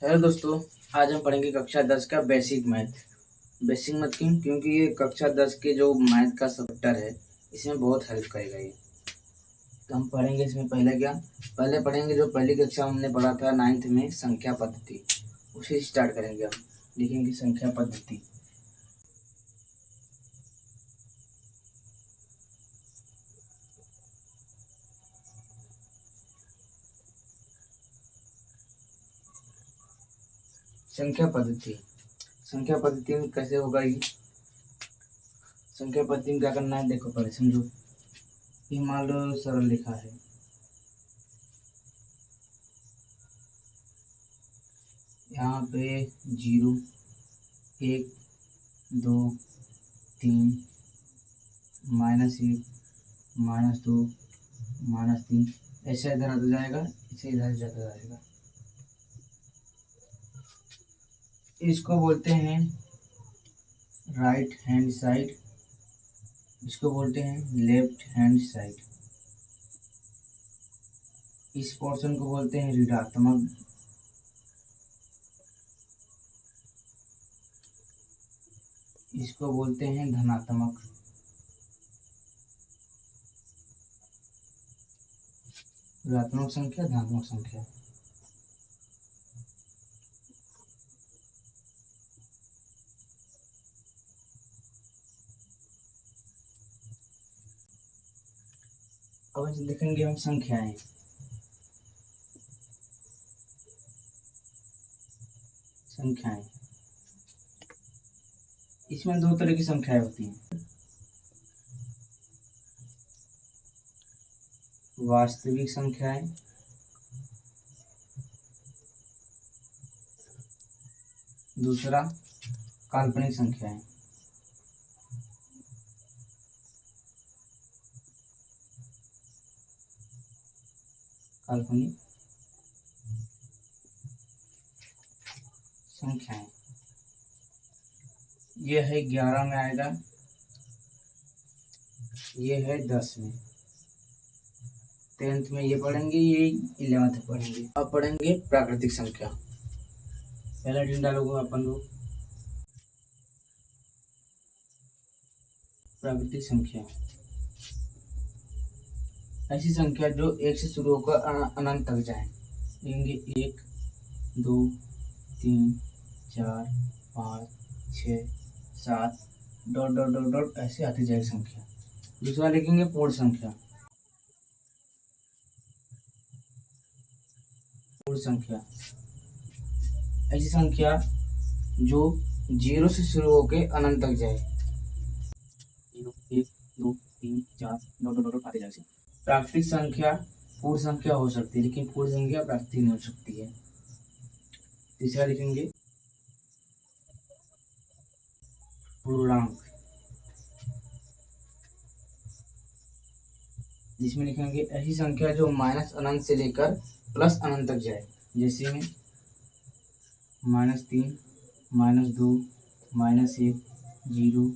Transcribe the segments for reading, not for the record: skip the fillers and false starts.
Hello दोस्तों। आज हम पढ़ेंगे कक्षा 10 का बेसिक मैथ। बेसिक मैथ क्योंकि ये कक्षा 10 के जो मैथ का चैप्टर है इसमें बहुत हेल्प करेगा ये। तो हम पढ़ेंगे इसमें पहले पढ़ेंगे जो पहली कक्षा हमने पढ़ा था 9th में, संख्या पद्धति। उसे स्टार्ट करेंगे हम। लिखेंगे संख्या पद्धति। संख्या पद्धति संख्या पद्धति में कैसे होगा ये? संख्या पद्धति में क्या करना है, देखो पहले समझो। ये मान लो सरल लिखा है, यहाँ पे 0, 1, 2, 3, -1, -2, -3, ऐसे इधर आता जाएगा, इसे इधर जाता जाएगा। इसको बोलते हैं राइट हैंड साइड, इसको बोलते हैं लेफ्ट हैंड साइड। इस पोर्शन को बोलते हैं ऋणात्मक, इसको बोलते हैं धनात्मक। ऋणात्मक संख्या, धनात्मक संख्या। अब देखेंगे हम संख्याएं। संख्याएं इसमें दो तरह की संख्याएं होती हैं, वास्तविक संख्याएं दूसरा काल्पनिक संख्याएं। काल्पनिक संख्याएं ये है 11 में आएगा, ये है 10 में। 10th में ये पढ़ेंगे, ये 11th में पढ़ेंगे। अब पढ़ेंगे प्राकृतिक संख्या। पहला ढूंढ डालोगे अपन लोग प्राकृतिक संख्या, ऐसी संख्या जो 1 से शुरू होकर अनंत तक जाए। लेंगे 1, 2, 3, 4, 5, 6, 7, डॉट डॉट डॉट डॉट ऐसे आती जाएगी संख्या। दूसरा लिखेंगे पूर्ण संख्या। पूर्ण संख्या ऐसी संख्या जो 0 से शुरू होकर अनंत तक जाए। 0, 1, 2, 3, 4 डॉट डॉट डॉट आते जाएगी। प्राकृतिक संख्या पूर्ण संख्या हो सकती है, लेकिन पूर्ण संख्या प्राकृतिक नहीं हो सकती है। तीसरा लिखेंगे पूर्णांक, जिसमें लिखेंगे ऐसी संख्या जो माइनस अनंत से लेकर प्लस अनंत तक जाए। जैसे में -3, -2, -1, 0,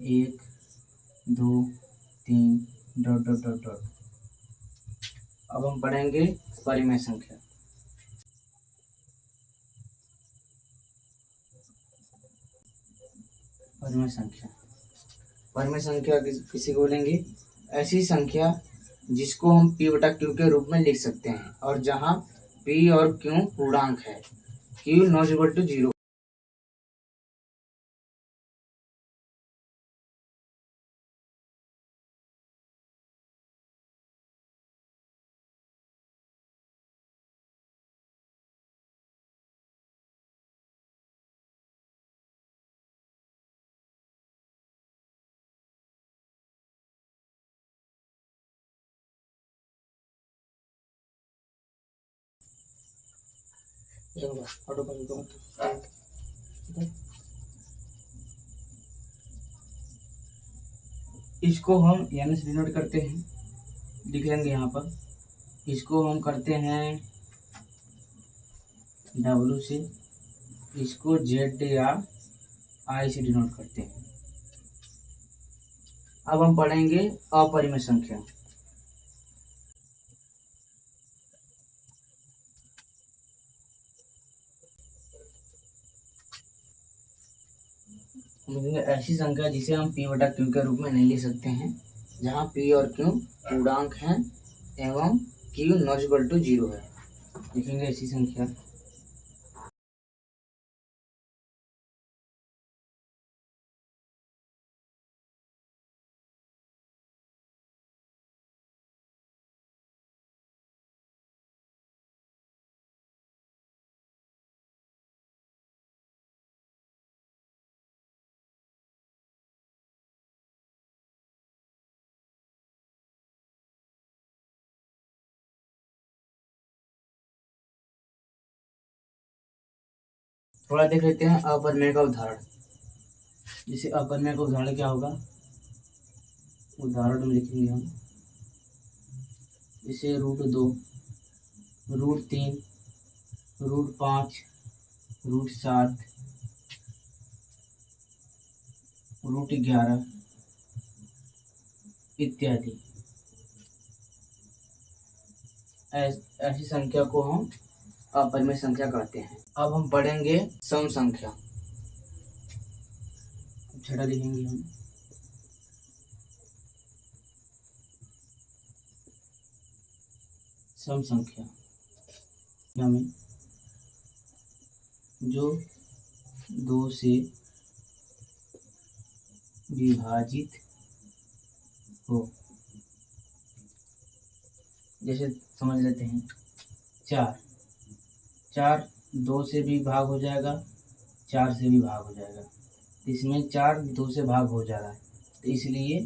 1, 2, 3 डॉट डॉट डॉट डॉट। अब हम पढ़ेंगे परिमेय संख्या। परिमेय संख्या परिमेय संख्या किसी को बोलेंगे? ऐसी संख्या जिसको हम p/q के रूप में लिख सकते हैं, और जहां p और q पूर्णांक है। q not equal to 0। इसको हम यानी से डिनोट करते हैं, लिख लेंगे यहाँ पर। इसको हम करते हैं W से, इसको Z या I से डिनोट करते हैं। अब हम पढ़ेंगे अपरिमेय संख्या। मतलब ऐसी संख्या जिसे हम p बटा q के रूप में नहीं लिख सकते हैं, जहाँ p और q पूर्णांक हैं एवं q नॉट इक्वल टू 0 है। लिखेंगे ऐसी संख्या थोड़ा देख लेते हैं अपरिमेय का उदाहरण। जैसे अपरिमेय का उदाहरण क्या होगा, उदाहरण में लिखेंगे हम जैसे √2, √3, √5, √7, √11 इत्यादि। ऐसी संख्या को हम अपरिमेय संख्या कहते हैं। अब हम पढ़ेंगे सम संख्या। छठा लिखेंगे हम सम संख्या में जो 2 से विभाजित हो। जैसे समझ लेते हैं 4, 4 2 से भी भाग हो जाएगा, 4 से भी भाग हो जाएगा। इसमें 4 2 से भाग हो जा रहा है, तो इसलिए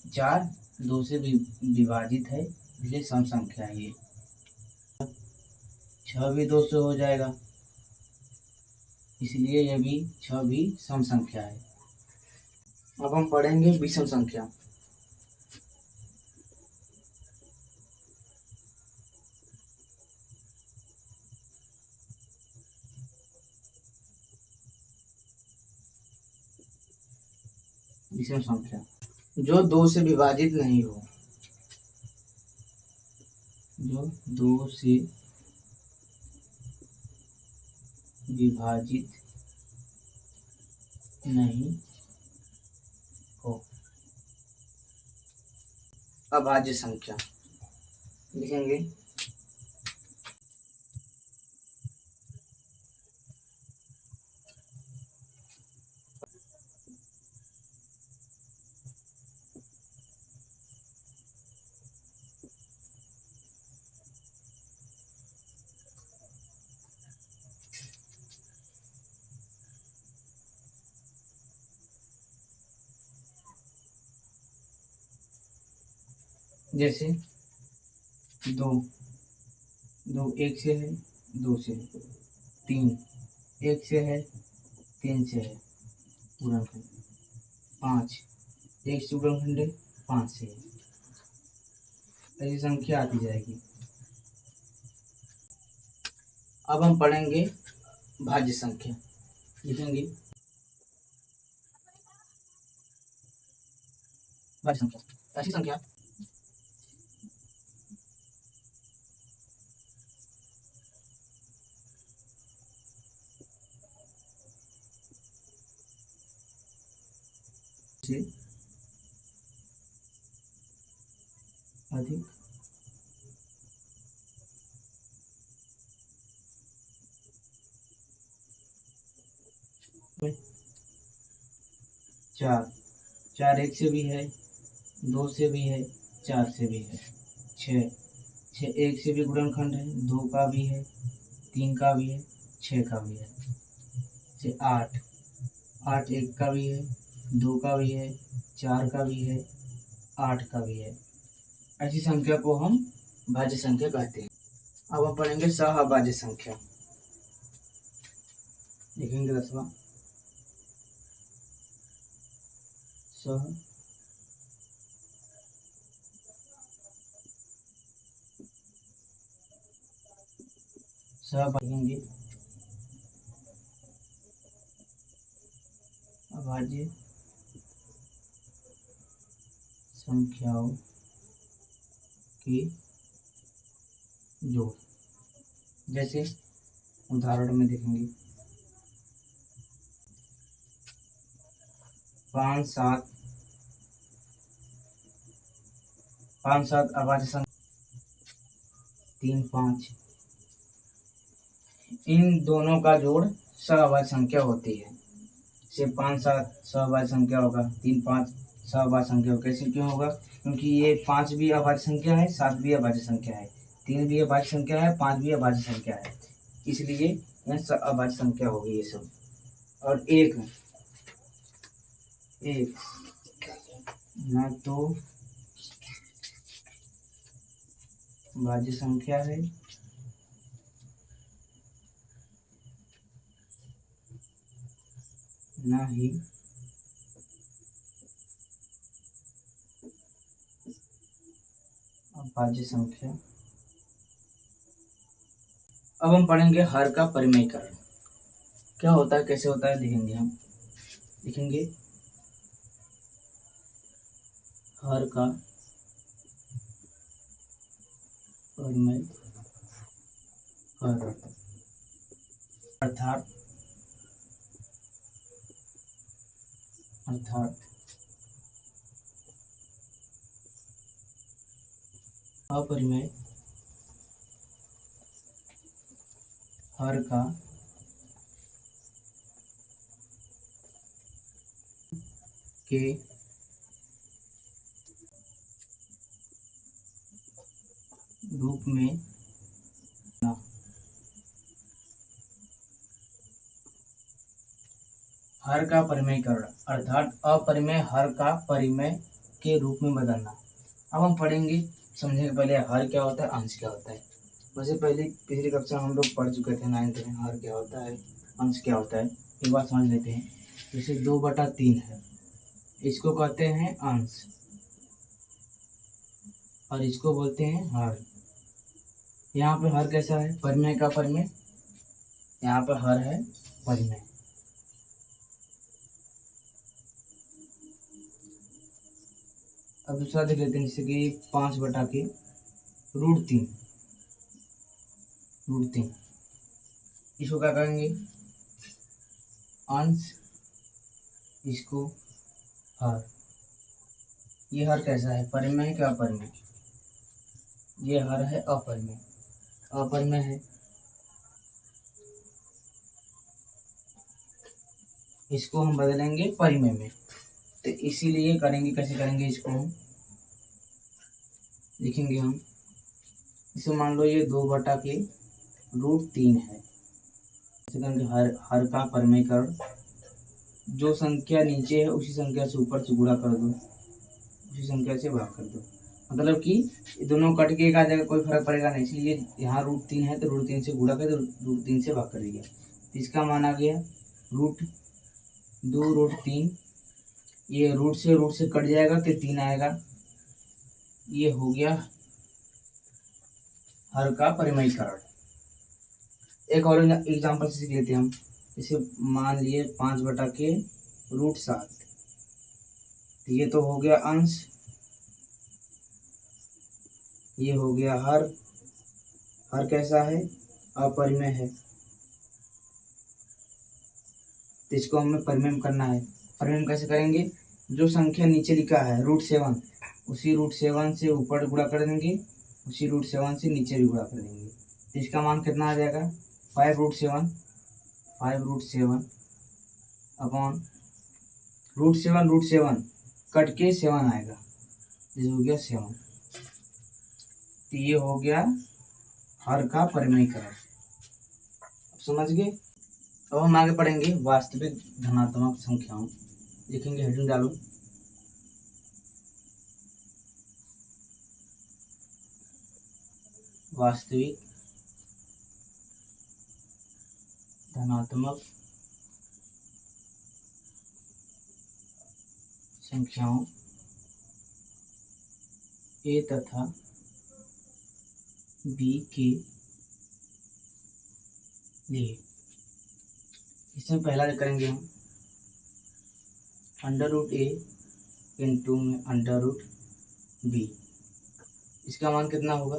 4 2 से विभाजित है, इसलिए सम संख्या है ये। 6 भी 2 से हो जाएगा, इसलिए यह भी 6 भी सम संख्या है। अब हम पढ़ेंगे विषम संख्या। विषम संख्या जो 2 से विभाजित नहीं हो, जो 2 से विभाजित नहीं हो। अभाज्य संख्या लिखेंगे जैसे 2 2 1 से है, 2 से है। 3 1 से है, 3 से है गुणनखंड। 5 1 से गुणनखंड है, 5 से है। ऐसी संख्या आती जाएगी। अब हम पढ़ेंगे भाज्य संख्या। लिखेंगे भाज्य संख्या ऐसी संख्या से अधिक में 4 4 1 से भी है, 2 से भी है, 4 से भी है। 6 6 1 से भी गुणनखंड है, 2 का भी है, 3 का भी है, 6 का भी है। 8 8 1 का भी है, 2 का भी है, 4 का भी है, 8 का भी है। ऐसी संख्या को हम भाज्य संख्या कहते हैं। अब हम पढ़ेंगे सहअभाज्य संख्या। लिखेंगे 10वां पढ़ेंगे अभाज्य संख्याओं के जोड़। जैसे उदाहरण में देखेंगे 5 7 5 7 अभाज्य संख्या 3 5, इन दोनों का जोड़ सअभाज्य संख्या होती है। से 5 7 सअभाज्य संख्या होगा, 3 5 सअभाज्य संख्या होगा। कैसे क्यों होगा? क्योंकि ये 5 भी अभाज्य संख्या है, 7 भी अभाज्य संख्या है, 3 भी अभाज्य संख्या है, 5 भी अभाज्य संख्या है, इसलिए यह सअभाज्य संख्या होगी ये सब। और एक ना तो भाज्य संख्या है ना ही अभाज्य संख्या। अब हम पढ़ेंगे हर का परिमेयकरण। क्या होता है, कैसे होता है, देखेंगे हम। देखेंगे हर का परिमेयकरण अर्थात अपरिमेय हर का के रूप में ना। हर का परिमेयकरण अर्थात अपरिमेय हर का परिमेय के रूप में बदलना। अब हम पढ़ेंगे, समझेंगे पहले हर क्या होता है, अंश क्या होता है। वैसे पहले पिछली कक्षा हम लोग पढ़ चुके थे 9th में, हर क्या होता है, अंश क्या होता है। एक बार समझ लेते हैं। जैसे 2/3 है, इसको कहते हैं अंश और इसको बोलते हैं हर। यहाँ पे हर कैसा है, परिमेय का परिमेय, यहाँ पे हर है परिमेय। अब दूसरा देख लेते हैं, जैसे कि 5/√3, इसको क्या करेंगे, अंश, इसको हर। ये हर कैसा है, परिमेय है क्या अपरिमेय? ये हर है अपरिमेय, अपरिमेय है, इसको हम बदलेंगे परिमेय में। तो इसीलिए करेंगे, कैसे करेंगे इसको हम लिखेंगे हम। इसे मान लो ये 2/√3 है। हर का परिमेयकरण, जो संख्या नीचे है उसी संख्या से ऊपर से गुणा कर दो, उसी संख्या से भाग कर दो। मतलब कि दोनों कट के एक आ जाएगा, कोई फर्क पड़ेगा नहीं। इसलिए यहाँ √3 है तो √3 से गुणा कर दो, √3 से भाग कर दिया। तो इसका मान आ गया √2√3। ये रूट से कट जाएगा तो 3 आएगा। ये हो गया हर का परिमेयकरण। एक और एग्जांपल से सीख लेते हैं हम। जैसे मान लिए 5/√7, तो ये तो हो गया अंश, ये हो गया हर। हर कैसा है, अपरिमेय है, तो इसको हमें परिमेय करना है। परिमेय कैसे करेंगे, जो संख्या नीचे लिखा है √7, उसी √7 से ऊपर गुणा कर देंगे, उसी √7 से नीचे भी गुणा कर देंगे। तो इसका मान कितना आ जाएगा, 5√7 अपॉन √7 कट के 7 आएगा, ये हो गया 7। तो ये हो गया हर का परिमेयकरण। समझ गए। अब हम आगे पढ़ेंगे वास्तविक धनात्मक संख्याओं। लिखेंगे, हेडिंग डालो, वास्तविक धनात्मक संख्याओं ए तथा बी के लिए। इसमें पहला करेंगे हम √a इंटू में √b। इसका मान कितना होगा,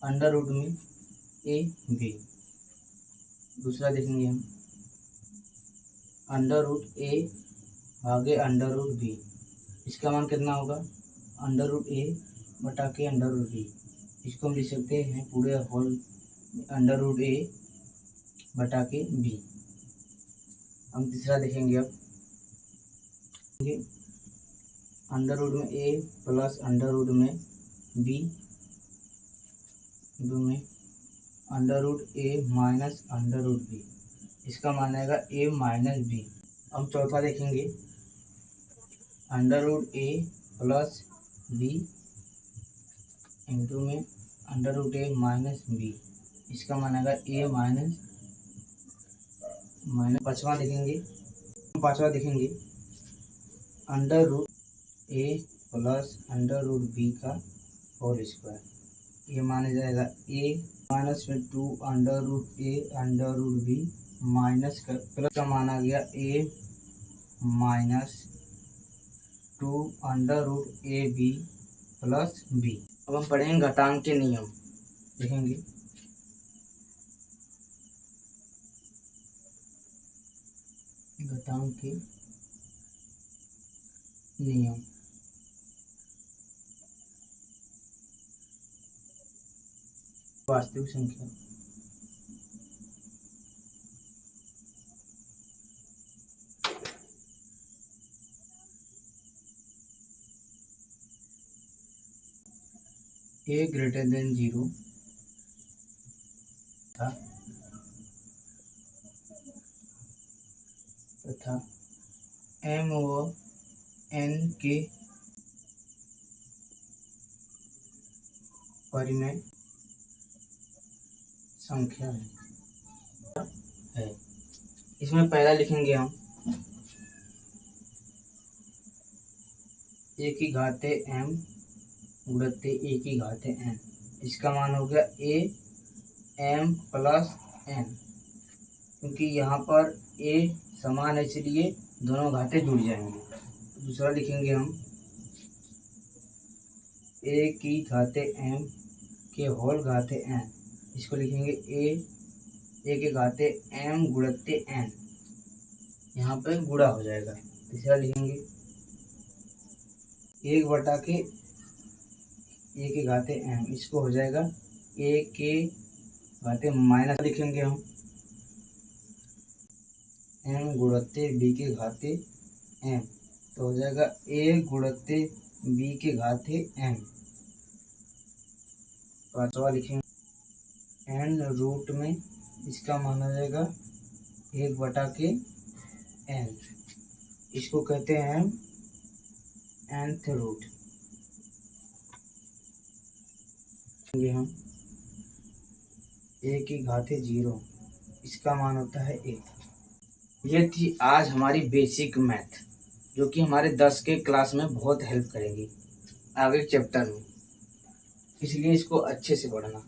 √ में ab। दूसरा देखेंगे हम √a भागे अंडर रूट बी। इसका मान कितना होगा, अंडर रूट ए बटा के अंडर रूट बी। इसको हम लिख सकते हैं पूरे होल अंडर रूट ए बटा के बी। हम तीसरा देखेंगे अब, अंडर रूट में ए प्लस अंडर रूट में बी में अंडर रूट ए माइनस अंडर रूट बी। इसका मान आएगा ए माइनस बी। हम चौथा देखेंगे, अंडर रूट ए प्लस बी इंटू में अंडर रूट ए माइनस बी। इसका मान आएगा ए माइनस पाँचवा देखेंगे अंडर रूट ए प्लस अंडर रूट बी का होल स्क्वायर। ये माना जाएगा ए माइनस में 2 under root A under root B minus का प्लस का माना गया A minus 2 under root A B plus B. अब हम पढ़ेंगे घातांक के नियम, देखेंगे घातांक के नियम। वास्तविक संख्या a ग्रेटर देन 0 तथा m व n के परिमेय संख्या है। इसमें पहला लिखेंगे हम ए की घाते m गुणित ए की घाते n। इसका मान हो गया ए m प्लस n, क्योंकि यहाँ पर a समान है इसलिए दोनों घाते जुड़ जाएंगे। दूसरा लिखेंगे हम a की घाते m के होल घाते n। इसको लिखेंगे ए के घाते m गुणित n, यहाँ पे गुणा हो जाएगा। तीसरा लिखेंगे 1 बटा के ए के घाते m, इसको हो जाएगा ए के घाते माइनस लिखेंगे हम m गुणित b के घाते m, तो हो जाएगा a गुणित b के घाते m। पांचवा लिखेंगे n रूट में, इसका मान आ जाएगा 1 बटा के n, इसको कहते हैं nth रूट। हम a की घाते 0, इसका मान होता है 1। ये थी आज हमारी बेसिक मैथ, जो कि हमारे 10 के क्लास में बहुत हेल्प करेगी आगे चैप्टर में, इसलिए इसको अच्छे से पढ़ना।